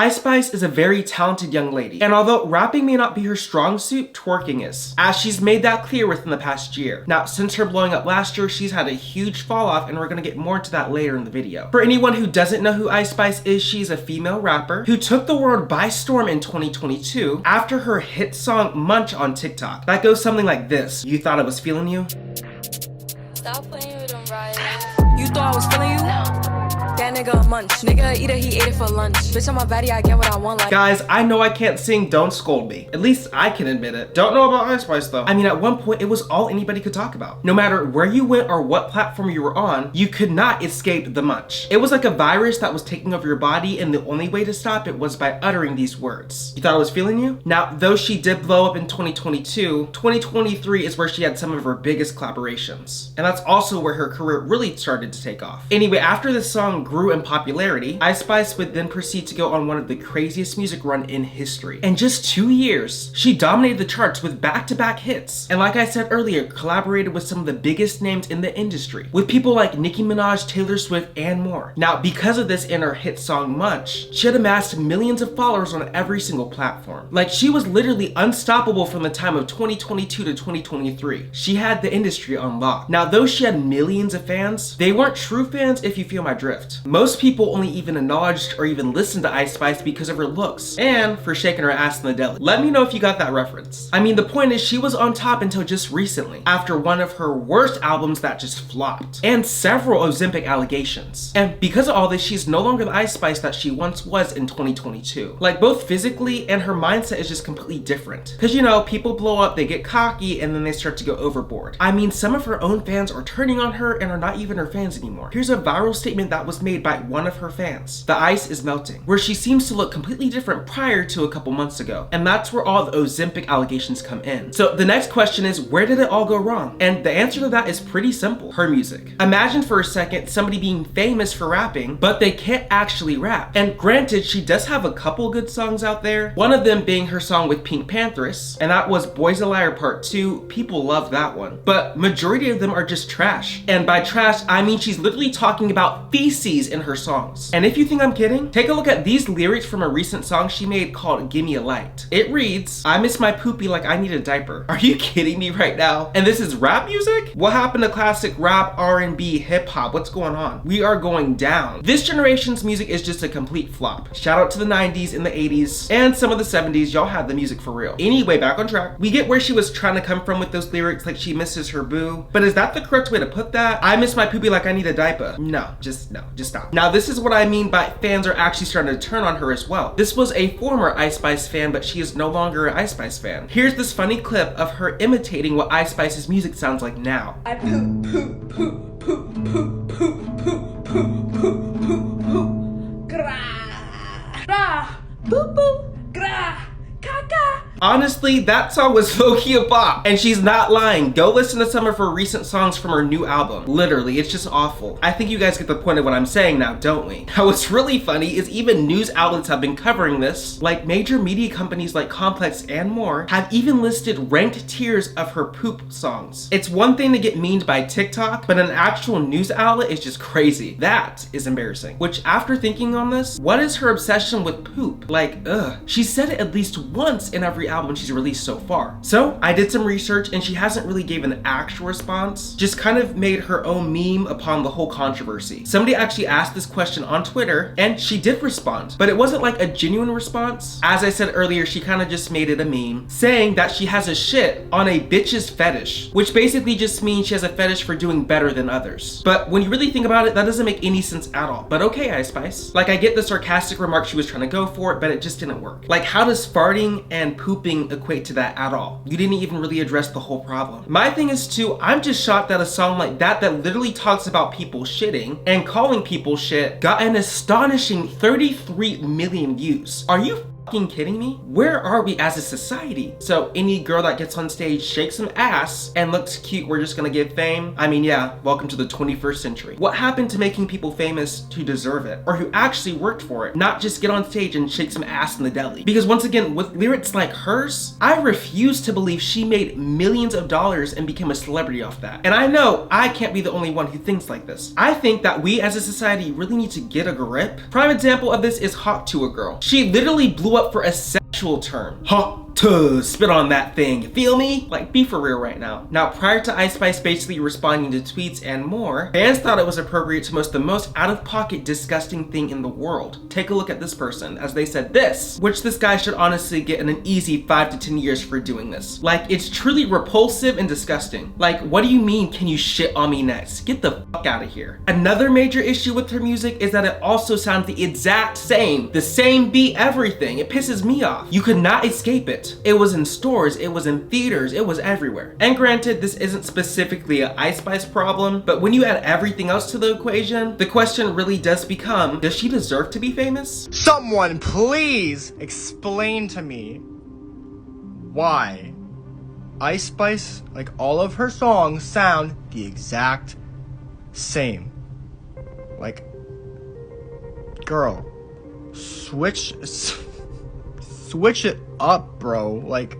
Ice Spice is a very talented young lady, and although rapping may not be her strong suit, twerking is, as she's made that clear within the past year. Now, since her blowing up last year, she's had a huge fall off, and we're gonna get more into that later in the video. For anyone who doesn't know who Ice Spice is, she's a female rapper who took the world by storm in 2022 after her hit song Munch on TikTok. That goes something like this. You thought I was feeling you? Stop playing with them, right? You thought I was feeling you? That nigga a munch. Nigga eat it, he ate it for lunch. Bitch, on my body, I get what I want. Like, guys, I know I can't sing, don't scold me. At least I can admit it. Don't know about Ice Spice though. I mean, at one point, it was all anybody could talk about. No matter where you went or what platform you were on, you could not escape the munch. It was like a virus that was taking over your body, and the only way to stop it was by uttering these words. You thought I was feeling you? Now, though she did blow up in 2022, 2023 is where she had some of her biggest collaborations. And that's also where her career really started to take off. Anyway, after this song grew in popularity, Ice Spice would then proceed to go on one of the craziest music run in history. In just 2 years, she dominated the charts with back-to-back hits. And like I said earlier, collaborated with some of the biggest names in the industry, with people like Nicki Minaj, Taylor Swift, and more. Now, because of this and her hit song Munch, she had amassed millions of followers on every single platform. Like, she was literally unstoppable from the time of 2022 to 2023. She had the industry on lock. Now, though she had millions of fans, they weren't true fans, if you feel my drift. Most people only even acknowledged or even listened to Ice Spice because of her looks and for shaking her ass in the deli. Let me know if you got that reference. I mean, the point is she was on top until just recently, after one of her worst albums that just flopped, and several Ozempic allegations. And because of all this, she's no longer the Ice Spice that she once was in 2022. Like, both physically and her mindset is just completely different. Cause you know, people blow up, they get cocky, and then they start to go overboard. I mean, some of her own fans are turning on her and are not even her fans anymore. Here's a viral statement that was made by one of her fans. The ice is melting, where she seems to look completely different prior to a couple months ago. And that's where all the Ozempic allegations come in. So the next question is, where did it all go wrong? And the answer to that is pretty simple. Her music. Imagine for a second somebody being famous for rapping, but they can't actually rap. And granted, she does have a couple good songs out there, one of them being her song with Pink Panthers, and that was Boys a Liar Part 2. People love that one. But majority of them are just trash. And by trash, I mean she's literally talking about feces in her songs. And if you think I'm kidding, take a look at these lyrics from a recent song she made called Gimme a Light. It reads, I miss my poopy like I need a diaper. Are you kidding me right now? And this is rap music? What happened to classic rap, R&B, hip hop? What's going on? We are going down. This generation's music is just a complete flop. Shout out to the 90s and the 80s and some of the 70s. Y'all had the music for real. Anyway, back on track. We get where she was trying to come from with those lyrics, like she misses her boo. But is that the correct way to put that? I miss my poopy like I need a diaper. No, just stop. Now, this is what I mean by fans are actually starting to turn on her as well. This was a former Ice Spice fan, but she is no longer an Ice Spice fan. Here's this funny clip of her imitating what Ice Spice's music sounds like now. I poop, poop, poop, poop, poop, poop, poop, poop, poop, poop, poop, gra, gra, boop, boop, gra, caca. Honestly, that song was low-key a bop, and she's not lying. Go listen to some of her recent songs from her new album. Literally, it's just awful. I think you guys get the point of what I'm saying now, don't we? Now, what's really funny is even news outlets have been covering this. Like, major media companies like Complex and more have even listed ranked tiers of her poop songs. It's one thing to get memed by TikTok, but an actual news outlet is just crazy. That is embarrassing. Which, after thinking on this, what is her obsession with poop? Like, ugh. She said it at least once in every album she's released so far. So I did some research, and she hasn't really gave an actual response, just kind of made her own meme upon the whole controversy. Somebody actually asked this question on Twitter, and she did respond, but it wasn't like a genuine response. As I said earlier, she kind of just made it a meme, saying that she has a shit on a bitch's fetish, which basically just means she has a fetish for doing better than others. But when you really think about it, that doesn't make any sense at all. But okay, Ice Spice. Like, I get the sarcastic remark she was trying to go for, but it just didn't work. Like, how does farting and pooping equate to that at all? You didn't even really address the whole problem. My thing is too, I'm just shocked that a song like that literally talks about people shitting and calling people shit got an astonishing 33 million views. Are you fucking kidding me? Where are we as a society? So any girl that gets on stage, shakes some ass, and looks cute, we're just gonna give fame? I mean, yeah, welcome to the 21st century. What happened to making people famous who deserve it, or who actually worked for it, not just get on stage and shake some ass in the deli? Because once again, with lyrics like hers, I refuse to believe she made millions of dollars and became a celebrity off that. And I know I can't be the only one who thinks like this. I think that we as a society really need to get a grip. Prime example of this is Hot to a Girl. She literally blew up for a sexual term. Hot to spit on that thing, feel me? Like, be for real right now. Now, prior to Ice Spice basically responding to tweets and more, fans thought it was appropriate to post the most out-of-pocket disgusting thing in the world. Take a look at this person, as they said this, which this guy should honestly get an easy 5 to 10 years for doing this. Like, it's truly repulsive and disgusting. Like, what do you mean, can you shit on me next? Get the fuck out of here. Another major issue with her music is that it also sounds the exact same. The same beat, everything. It pisses me off. You could not escape it. It was in stores, it was in theaters, it was everywhere. And granted, this isn't specifically an Ice Spice problem, but when you add everything else to the equation, the question really does become, does she deserve to be famous? Someone please explain to me why Ice Spice, like all of her songs, sound the exact same. Like, girl, switch it up, bro. Like,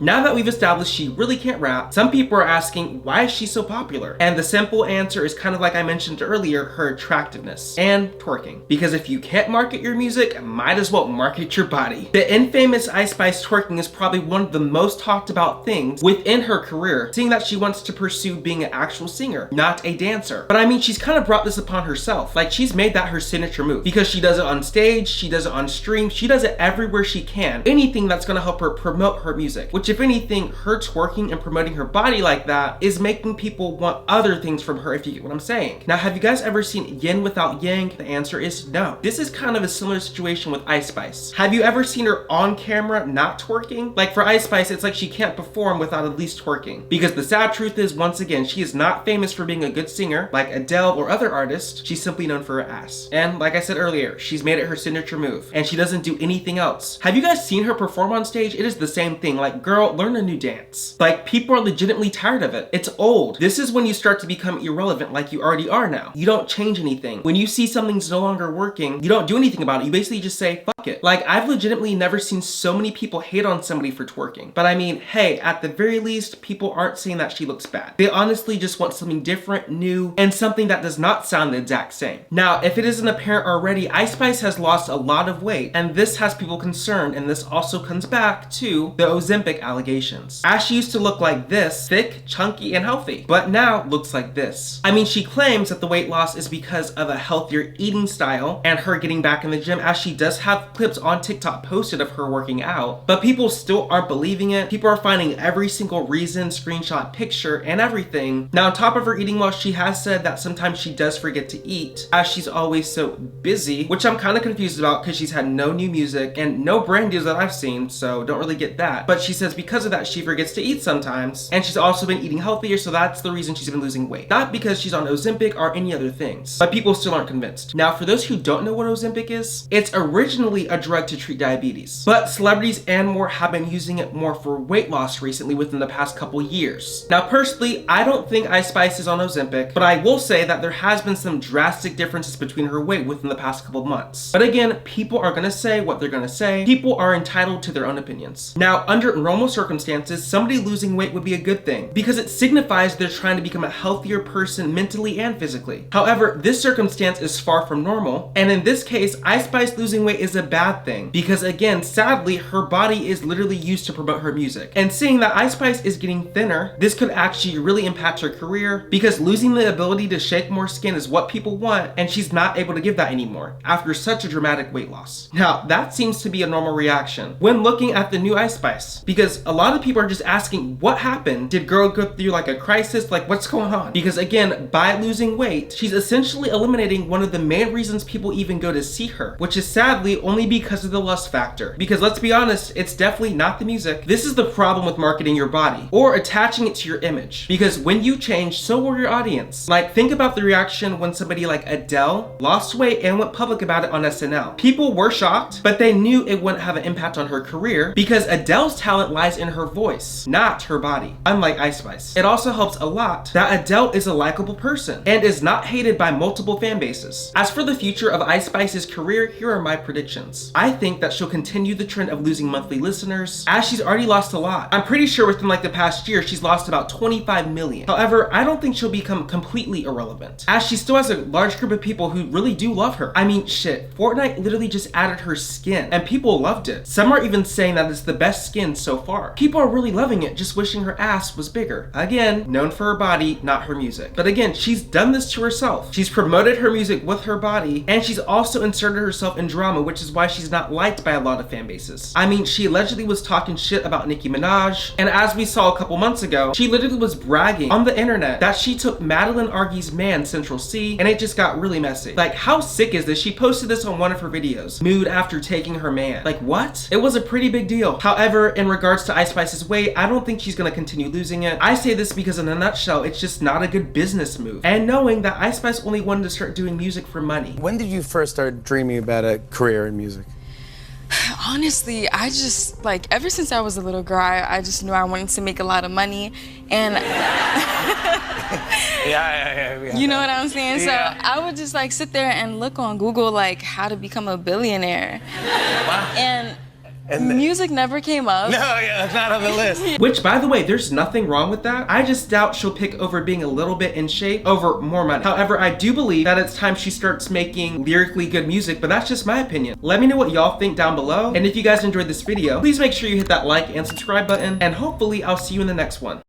now that we've established she really can't rap, some people are asking, why is she so popular? And the simple answer is kind of like I mentioned earlier, her attractiveness and twerking. Because if you can't market your music, might as well market your body. The infamous Ice Spice twerking is probably one of the most talked about things within her career, seeing that she wants to pursue being an actual singer, not a dancer. But I mean, she's kind of brought this upon herself. Like, she's made that her signature move because she does it on stage, she does it on stream, she does it everywhere she can. Anything that's gonna help her promote her music, which if anything, her twerking and promoting her body like that is making people want other things from her, if you get what I'm saying. Now, have you guys ever seen Yin without Yang? The answer is no. This is kind of a similar situation with Ice Spice. Have you ever seen her on camera not twerking? Like for Ice Spice, it's like she can't perform without at least twerking. Because the sad truth is, once again, she is not famous for being a good singer like Adele or other artists. She's simply known for her ass. And like I said earlier, she's made it her signature move and she doesn't do anything else. Have you guys seen her perform on stage? It is the same thing. Like, girl, learn a new dance. Like, people are legitimately tired of it. It's old. This is when you start to become irrelevant like you already are now. You don't change anything. When you see something's no longer working, you don't do anything about it. You basically just say, fuck it. Like, I've legitimately never seen so many people hate on somebody for twerking. But I mean, hey, at the very least, people aren't saying that she looks bad. They honestly just want something different, new, and something that does not sound the exact same. Now, if it isn't apparent already, Ice Spice has lost a lot of weight, and this has people concerned, and this also comes back to the Ozempic allegations. As she used to look like this, thick, chunky, and healthy, but now looks like this. I mean, she claims that the weight loss is because of a healthier eating style and her getting back in the gym, as she does have clips on TikTok posted of her working out, but people still aren't believing it. People are finding every single reason, screenshot, picture, and everything. Now, on top of her eating well, she has said that sometimes she does forget to eat, as she's always so busy, which I'm kind of confused about because she's had no new music and no brand deals that I've seen, so don't really get that. But she says because of that, she forgets to eat sometimes, and she's also been eating healthier, so that's the reason she's been losing weight. Not because she's on Ozempic or any other things, but people still aren't convinced. Now, for those who don't know what Ozempic is, it's originally a drug to treat diabetes, but celebrities and more have been using it more for weight loss recently within the past couple years. Now, personally, I don't think Ice Spice is on Ozempic, but I will say that there has been some drastic differences between her weight within the past couple months. But again, people are gonna say what they're gonna say. People are entitled to their own opinions. Now, under normal circumstances, somebody losing weight would be a good thing because it signifies they're trying to become a healthier person mentally and physically. However, this circumstance is far from normal, and in this case, Ice Spice losing weight is a bad thing because again, sadly, her body is literally used to promote her music. And seeing that Ice Spice is getting thinner, this could actually really impact her career because losing the ability to shake more skin is what people want, and she's not able to give that anymore after such a dramatic weight loss. Now, that seems to be a normal reaction when looking at the new Ice Spice, because a lot of people are just asking, what happened? Did girl go through like a crisis? Like, what's going on? Because again, by losing weight, she's essentially eliminating one of the main reasons people even go to see her, which is sadly only only because of the lust factor. Because let's be honest, it's definitely not the music. This is the problem with marketing your body or attaching it to your image. Because when you change, so will your audience. Like, think about the reaction when somebody like Adele lost weight and went public about it on SNL. People were shocked, but they knew it wouldn't have an impact on her career because Adele's talent lies in her voice, not her body, unlike Ice Spice. It also helps a lot that Adele is a likable person and is not hated by multiple fan bases. As for the future of Ice Spice's career, here are my predictions. I think that she'll continue the trend of losing monthly listeners, as she's already lost a lot. I'm pretty sure within like the past year, she's lost about 25 million. However, I don't think she'll become completely irrelevant, as she still has a large group of people who really do love her. I mean, shit, Fortnite literally just added her skin, and people loved it. Some are even saying that it's the best skin so far. People are really loving it, just wishing her ass was bigger. Again, known for her body, not her music. But again, she's done this to herself. She's promoted her music with her body, and she's also inserted herself in drama, which is why she's not liked by a lot of fan bases. I mean, she allegedly was talking shit about Nicki Minaj, and as we saw a couple months ago, she literally was bragging on the internet that she took Madeline Argy's man, Central C, and it just got really messy. Like, how sick is this? She posted this on one of her videos. Mood after taking her man. Like, what? It was a pretty big deal. However, in regards to Ice Spice's weight, I don't think she's gonna continue losing it. I say this because in a nutshell, it's just not a good business move. And knowing that Ice Spice only wanted to start doing music for money. When did you first start dreaming about a career in music? Honestly, I just, like, ever since I was a little girl, I just knew I wanted to make a lot of money. And Yeah. you know what I'm saying? Yeah. So I would just, like, sit there and look on Google, like, how to become a billionaire. Wow. And music never came up. No, yeah, that's not on the list. Which, by the way, there's nothing wrong with that. I just doubt she'll pick over being a little bit in shape over more money. However, I do believe that it's time she starts making lyrically good music, but that's just my opinion. Let me know what y'all think down below. And if you guys enjoyed this video, please make sure you hit that like and subscribe button, and hopefully I'll see you in the next one.